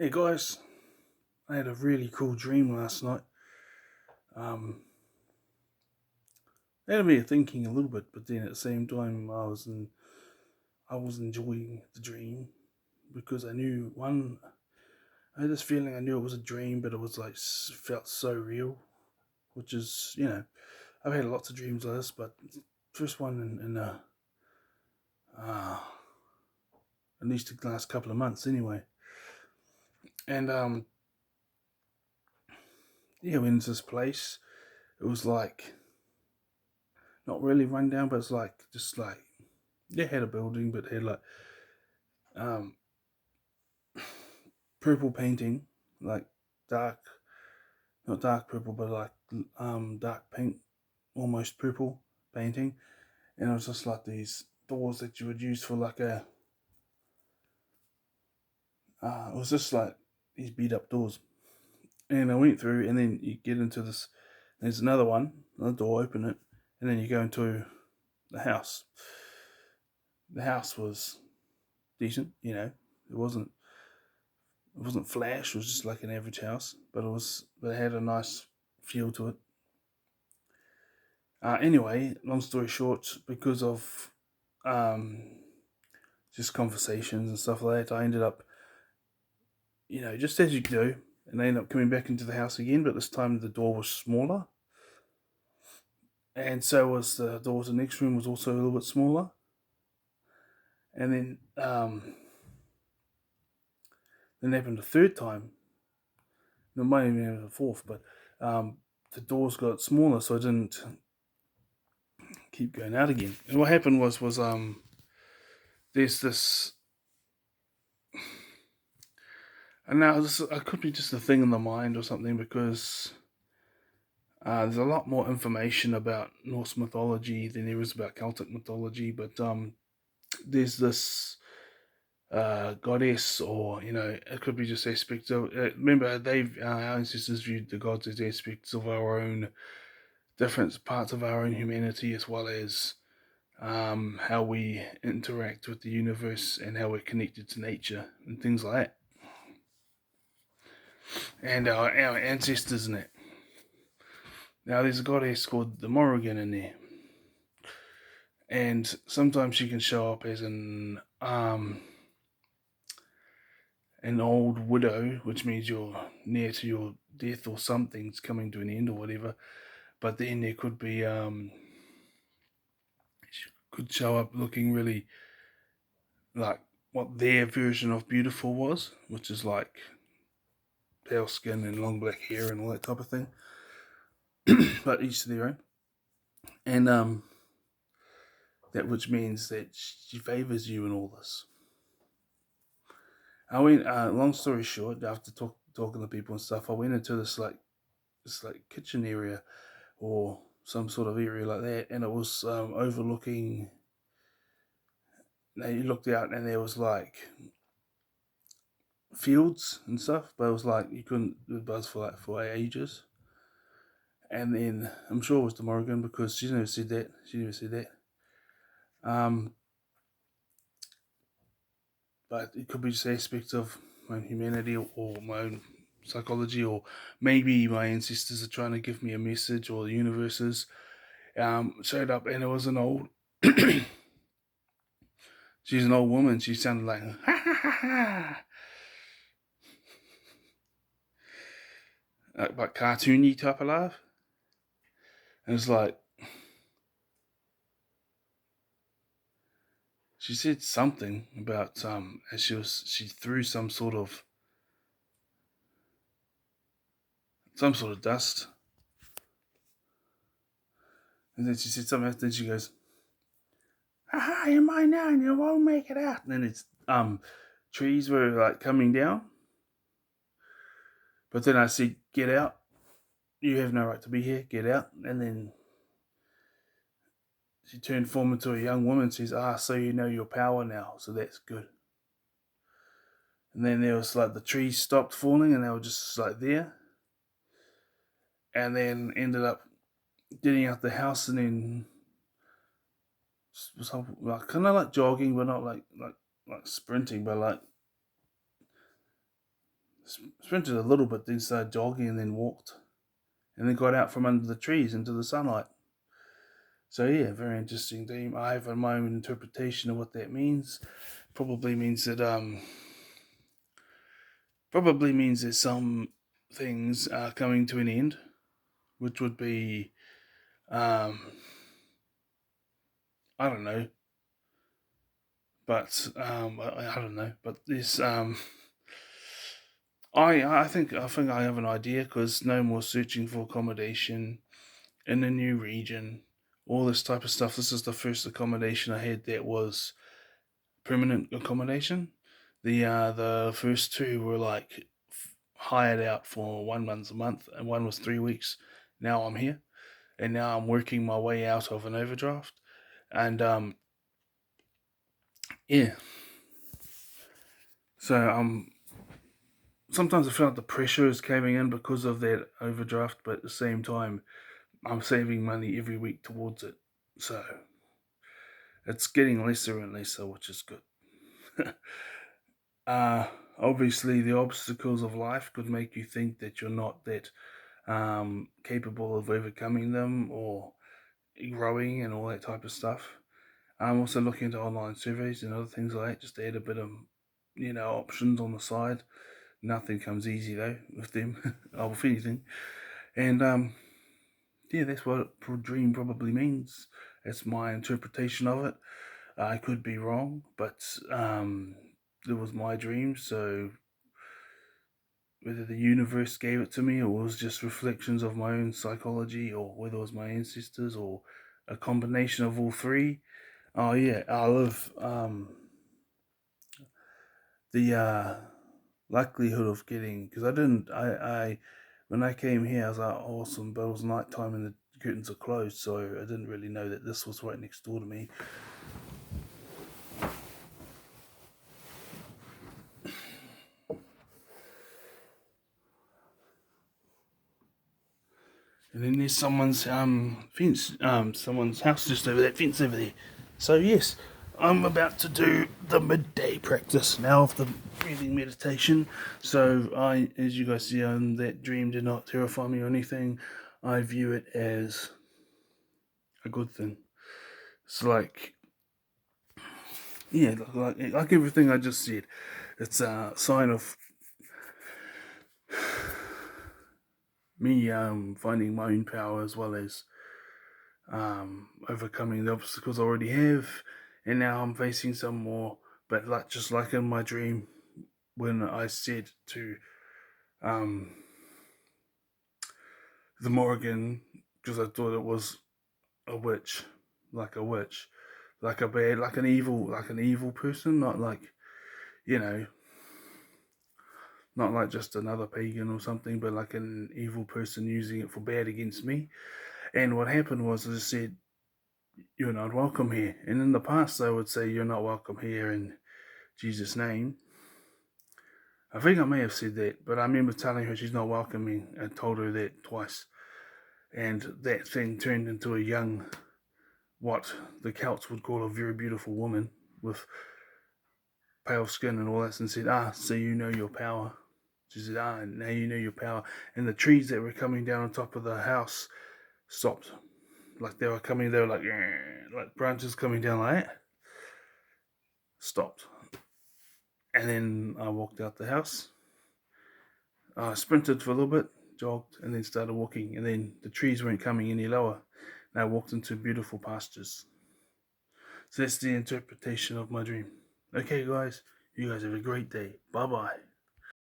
Hey guys, I had a really cool dream last night. Um, it had me thinking a little bit, but then at the same time, I was enjoying the dream because I knew one. I had this feeling I knew it was a dream, but it was like felt so real. Which is, I've had lots of dreams like this, but first one in uh, at least the last couple of months anyway. And yeah, we went into this place. It was like not really run down, but it's like just like they had a building, but they had like um, purple painting, like dark, not dark purple, but like dark pink, almost purple painting, and it was just like these doors that you would use for like it was just like these beat up doors, and I went through, and then you get into this. There's another one, another door, open it, and then you go into the house. The house was decent, it wasn't flash. It was just like an average house, but it had a nice feel to it. Anyway, long story short, because of um, just conversations and stuff like that, I ended up, just as you do, and I ended up coming back into the house again. But this time the door was smaller, and so was the door to the next room was also a little bit smaller. And then happened a third time. No, it might even happen a fourth, but the doors got smaller, so I didn't keep going out again. And what happened was there's this. And now this it could be just a thing in the mind or something because there's a lot more information about Norse mythology than there is about Celtic mythology. But there's this goddess, or it could be just aspects of. Remember, our ancestors viewed the gods as aspects of our own different parts of our own humanity, as well as how we interact with the universe and how we're connected to nature and things like that, and our ancestors in it. Now, there's a goddess called the Morrigan in there, and sometimes she can show up as an old widow, which means you're near to your death or something's coming to an end or whatever. But then there could be she could show up looking really like what their version of beautiful was, which is like pale skin and long black hair and all that type of thing. But each to their own, and that which means that she favors you in all this. I went. Long story short, after talking to people and stuff, I went into this kitchen area or some sort of area like that, and it was overlooking. You looked out, and there was like fields and stuff, but it was like you couldn't buzz for ages. And then I'm sure it was the Morrigan because she never said that. She never said that. Um, but it could be just aspects of my own humanity or my own psychology, or maybe my ancestors are trying to give me a message, or the universes showed up, and it was an old. She's an old woman. She sounded like ha ha ha ha, like cartoony type of laugh, and it's like she said something about as she threw some sort of dust, and then she said something else. Then she goes, "Ha, you're mine now, and you won't make it out." And then it's trees were like coming down, but then I said, "Get out! You have no right to be here. Get out!" And then she turned form into a young woman. Says, so you know your power now, so that's good." And then there was like the trees stopped falling, and they were just like there, and then ended up getting out the house, and then was like kind of like jogging, but not like sprinting, but like sprinted a little bit, then started jogging, and then walked, and then got out from under the trees into the sunlight. So yeah, very interesting dream. I have my own interpretation of what that means. Probably means that some things are coming to an end, which would be I don't know, but I don't know, but this I think I have an idea, because no more searching for accommodation in a new region, all this type of stuff. This is the first accommodation I had that was permanent accommodation. The first two were like hired out for 1 month a month, and one was 3 weeks. Now I'm here, and now I'm working my way out of an overdraft, and yeah. So sometimes I feel like the pressure is caving in because of that overdraft, but at the same time, I'm saving money every week towards it. So it's getting lesser and lesser, which is good. uh, Obviously, the obstacles of life could make you think that you're not that capable of overcoming them or growing and all that type of stuff. I'm also looking into online surveys and other things like that, just to add a bit of, options on the side. Nothing comes easy though with them, or with anything. And yeah, that's what a dream probably means. That's my interpretation of it. I could be wrong, but it was my dream, so whether the universe gave it to me, or it was just reflections of my own psychology, or whether it was my ancestors, or a combination of all three. Oh yeah, I love the likelihood of getting, because I when I came here I was like, awesome, but it was night time and the curtains are closed, so I didn't really know that this was right next door to me. And then there's someone's fence, someone's house just over that fence over there. So yes, I'm about to do the midday practice now of the breathing meditation. So as you guys see, that dream did not terrify me or anything. I view it as a good thing. It's like, yeah, like everything I just said. It's a sign of me finding my own power, as well as overcoming the obstacles I already have, and now I'm facing some more. But just like in my dream, when I said to the Morrigan, because I thought it was a witch, like a witch, like a bad, like an evil person, not like, you know, not like just another pagan or something, but like an evil person using it for bad against me. And what happened was, I said, "You're not welcome here." And in the past, I would say, "You're not welcome here in Jesus' name." I think I may have said that, but I remember telling her she's not welcoming. I told her that twice. And that thing turned into a young, what the Celts would call a very beautiful woman with pale skin and all that, and said, so you know your power. She said, now you know your power. And the trees that were coming down on top of the house stopped. Like they were like branches coming down like that. Stopped. And then I walked out the house. I sprinted for a little bit, jogged, and then started walking. And then the trees weren't coming any lower. And I walked into beautiful pastures. So that's the interpretation of my dream. Okay, guys, you guys have a great day. Bye bye.